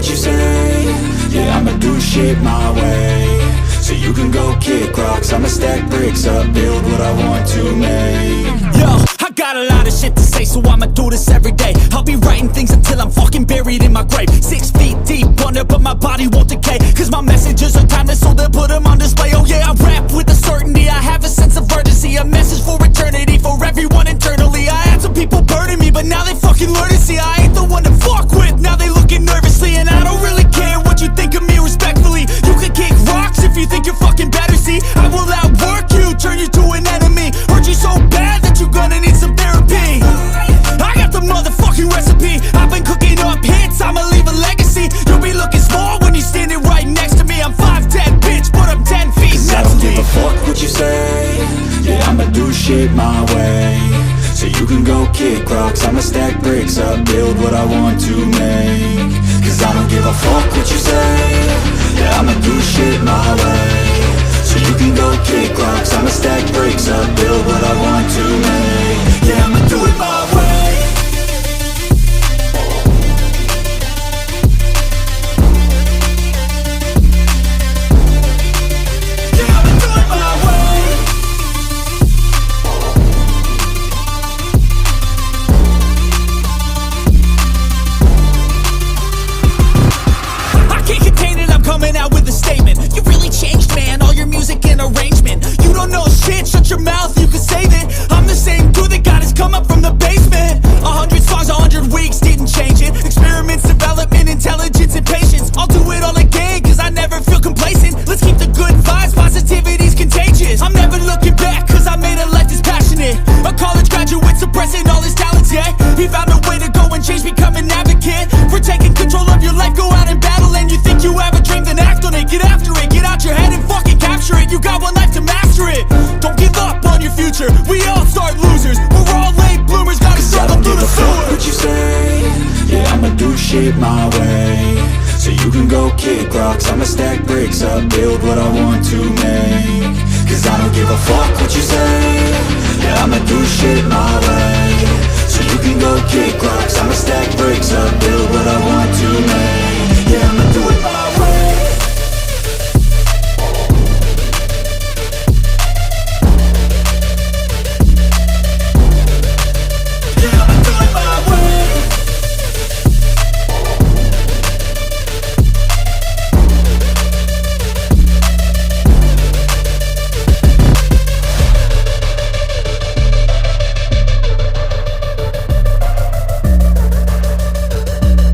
what you say. Yeah, I'ma do shit my way. So you can go kick rocks, I'ma stack bricks up, build what I want to make. Yo, I got a lot of shit to say, so I'ma do this every day. I'll be writing things until I'm fucking buried in my grave. 6 feet deep under, but my body won't decay, cause my messages are timeless, so they'll put them on display. Oh yeah, I rap with a certainty, I have a sense of urgency, a message for eternity, for everyone internally. I had some people burning me, but now they fucking learn to see I ain't the one to fuck with, now they looking nervously. And I don't really care what you think of me, respectfully. You can kick rocks if you think you're fucking better, see I will outwork you, turn you to an enemy, hurt you so bad that you're gonna need some therapy. I got the motherfucking recipe, I've been cooking up hits, I'ma leave a legacy. You'll be looking small when you're standing right next to me. I'm 5'10", bitch, but I'm 10 feet I don't give a fuck what you say. Yeah, I'ma do shit my way. So you can go kick rocks, I'ma stack bricks up, build what I want to make. Cause I don't give a fuck what you say. Yeah, I'ma do shit my way. So you can go kick rocks, I'ma stack bricks up, build what I want to make. Yeah, I'ma do it my way. Coming out with a statement. You really changed, man, all your music and arrangement. You don't know shit, shut your mouth, you can save it. I'm the same dude that got his come up from the basement. 100 songs, 100 weeks, didn't change it. Experiments, development, intelligence, and patience. I'll do it all again, cause I never feel complacent. Let's keep the good vibes, positivity's contagious. I'm never looking back, cause I made a life that's passionate. A college graduate suppressing all his talents, yeah. He found a way to go and change, become an advocate for taking control of your life, go out and battle. And you think you have a dream, then act on it, get after it, get out your head and fucking capture it. You got one life to master it. Don't give up on your future, we all start losers. We're all late bloomers, gotta struggle through the sewer. What you say? Yeah, I'ma do shit my way. So you can go kick rocks, I'ma stack bricks up, build what I want to make. Cause I don't give a fuck what you say. Yeah, I'ma do shit my way. So you can go kick rocks, I'ma stack bricks up, build what I want to make.